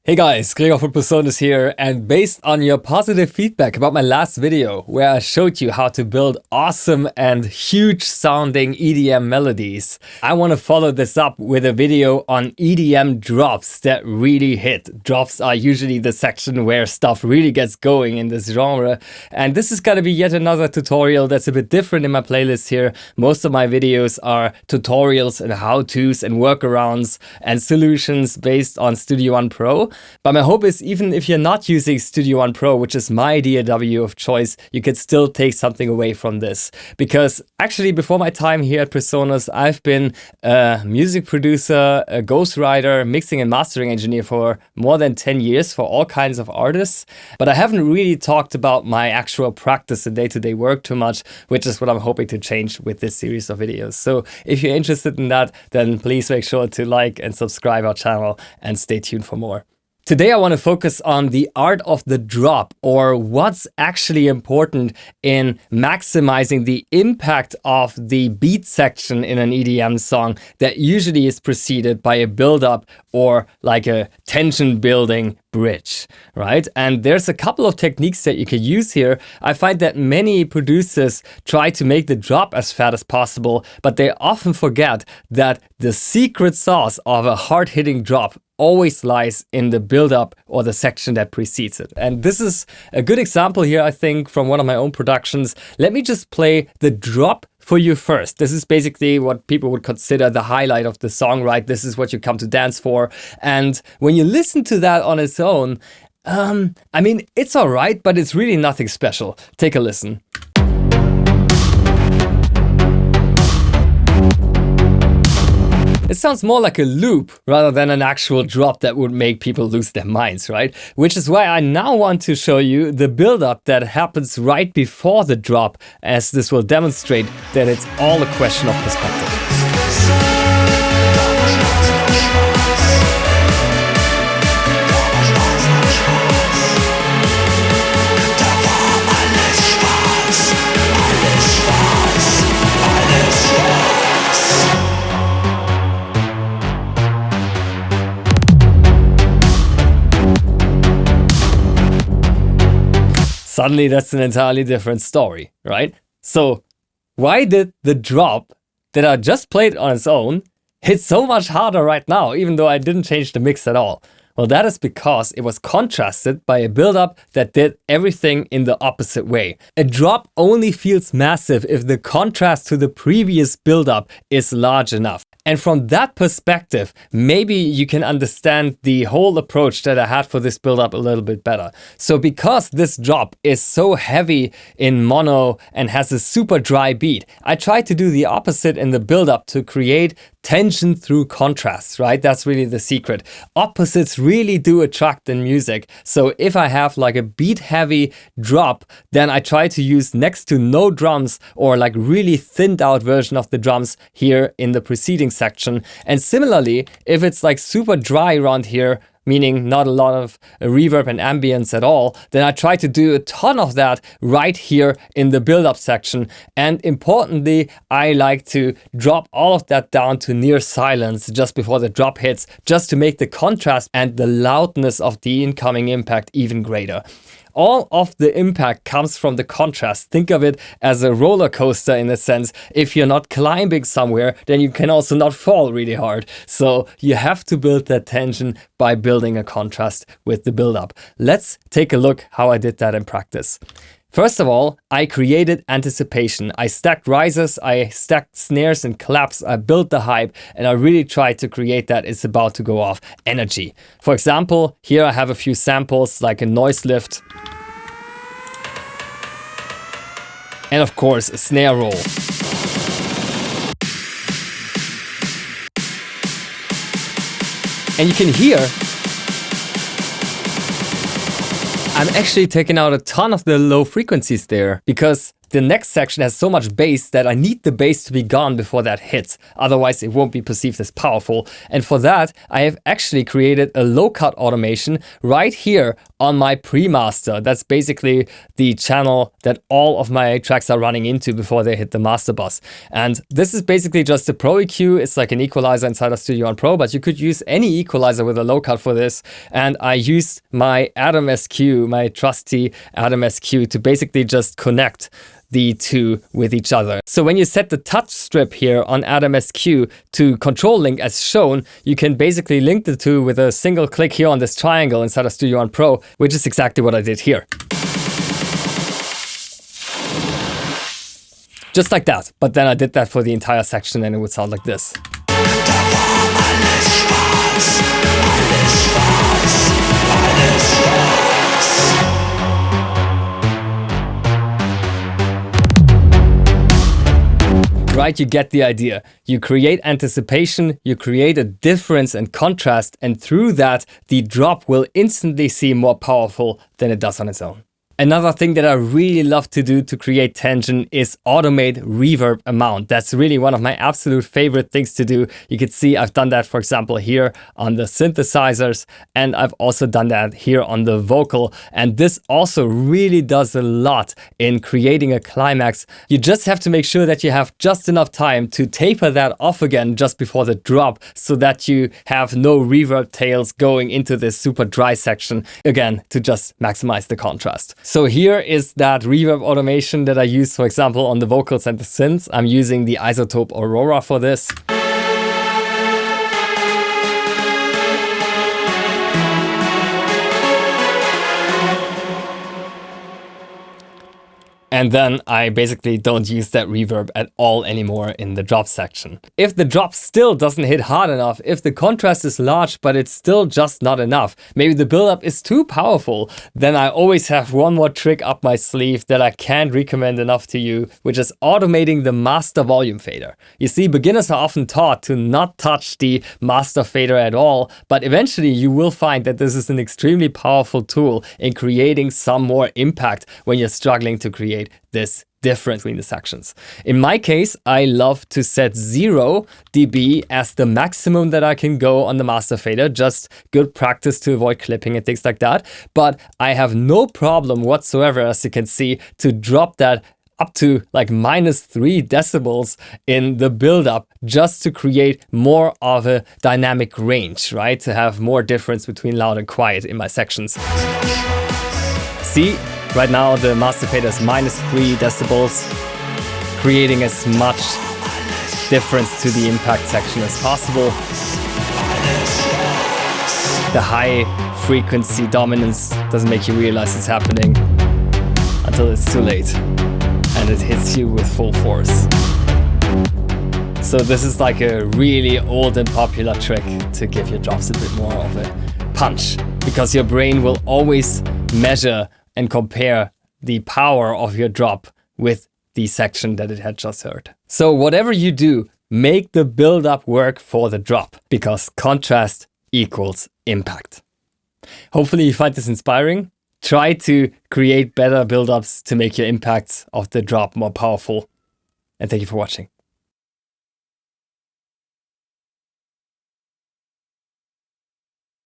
Hey guys, Gregor from PreSonus here, and based on your positive feedback about my last video where I showed you how to build awesome and huge sounding EDM melodies, I want to follow this up with a video on EDM drops that really hit. Drops are usually the section where stuff really gets going in this genre, and this is going to be yet another tutorial that's a bit different in my playlist here. Most of my videos are tutorials and how-tos and workarounds and solutions based on Studio One Pro. But my hope is, even if you're not using Studio One Pro, which is my DAW of choice, you could still take something away from this. Because actually, before my time here at PreSonus, I've been a music producer, a ghostwriter, mixing and mastering engineer for more than 10 years for all kinds of artists. But I haven't really talked about my actual practice and day-to-day work too much, which is what I'm hoping to change with this series of videos. So if you're interested in that, then please make sure to like and subscribe our channel and stay tuned for more. Today I want to focus on the art of the drop, or what's actually important in maximizing the impact of the beat section in an EDM song that usually is preceded by a build-up or like a tension building bridge, right? And there's a couple of techniques that you could use here. I find that many producers try to make the drop as fat as possible, but they often forget that the secret sauce of a hard-hitting drop always lies in the build-up or the section that precedes it. And this is a good example here, I think, from one of my own productions. Let me just play the drop for you first. This is basically what people would consider the highlight of the song, right? This is what you come to dance for. And when you listen to that on its own, I mean, it's all right, but it's really nothing special. Take a listen. It sounds more like a loop rather than an actual drop that would make people lose their minds, right? Which is why I now want to show you the build-up that happens right before the drop, as this will demonstrate that it's all a question of perspective. Suddenly that's an entirely different story, right? So why did the drop that I just played on its own hit so much harder right now, even though I didn't change the mix at all? Well, that is because it was contrasted by a build-up that did everything in the opposite way. A drop only feels massive if the contrast to the previous build-up is large enough. And from that perspective, maybe you can understand the whole approach that I had for this build-up a little bit better. So because this drop is so heavy in mono and has a super dry beat, I tried to do the opposite in the build-up to create tension through contrast, right? That's really the secret. Opposites really do attract in music. So if I have like a beat heavy drop, then I try to use next to no drums or like really thinned out version of the drums here in the preceding section. And similarly, if it's like super dry around here, meaning not a lot of reverb and ambience at all, then I try to do a ton of that right here in the build-up section. And importantly, I like to drop all of that down to near silence just before the drop hits, just to make the contrast and the loudness of the incoming impact even greater. All of the impact comes from the contrast. Think of it as a roller coaster in a sense. If you're not climbing somewhere, then you can also not fall really hard. So you have to build that tension by building a contrast with the build-up. Let's take a look how I did that in practice. First of all, I created anticipation. I stacked risers, I stacked snares and claps, I built the hype, and I really tried to create that it's about to go off energy. For example, here I have a few samples like a noise lift, and of course a snare roll. And you can hear I'm actually taking out a ton of the low frequencies there, because The next section has so much bass that I need the bass to be gone before that hits. Otherwise, it won't be perceived as powerful. And for that, I have actually created a low-cut automation right here on my pre-master. That's basically the channel that all of my tracks are running into before they hit the master bus. And this is basically just a Pro EQ. It's like an equalizer inside of Studio One Pro, but you could use any equalizer with a low-cut for this. And I used my Atom SQ, my trusty Atom SQ, to basically just connect the two with each other. So when you set the touch strip here on Atom SQ to control link as shown, you can basically link the two with a single click here on this triangle inside of Studio One Pro, which is exactly what I did here. Just like that. But then I did that for the entire section and it would sound like this. Right, you get the idea. You create anticipation, you create a difference and contrast, and through that, the drop will instantly seem more powerful than it does on its own. Another thing that I really love to do to create tension is automate reverb amount. That's really one of my absolute favorite things to do. You can see I've done that, for example, here on the synthesizers, and I've also done that here on the vocal. And this also really does a lot in creating a climax. You just have to make sure that you have just enough time to taper that off again just before the drop so that you have no reverb tails going into this super dry section, again, to just maximize the contrast. So here is that reverb automation that I use, for example, on the vocals and the synths. I'm using the Isotope Aurora for this. And then I basically don't use that reverb at all anymore in the drop section. If the drop still doesn't hit hard enough, if the contrast is large but it's still just not enough, maybe the buildup is too powerful, then I always have one more trick up my sleeve that I can't recommend enough to you, which is automating the master volume fader. You see, beginners are often taught to not touch the master fader at all, but eventually you will find that this is an extremely powerful tool in creating some more impact when you're struggling to create this difference between the sections. In my case, I love to set 0 dB as the maximum that I can go on the master fader, just good practice to avoid clipping and things like that. But I have no problem whatsoever, as you can see, to drop that up to like -3 decibels in the build-up just to create more of a dynamic range, right? To have more difference between loud and quiet in my sections. See? Right now the master fader is -3 decibels, creating as much difference to the impact section as possible. The high frequency dominance doesn't make you realize it's happening until it's too late and it hits you with full force. So this is like a really old and popular trick to give your drops a bit more of a punch, because your brain will always measure and compare the power of your drop with the section that it had just heard. So whatever you do, make the build-up work for the drop, because contrast equals impact. Hopefully you find this inspiring. Try to create better build-ups to make your impacts of the drop more powerful. And thank you for watching.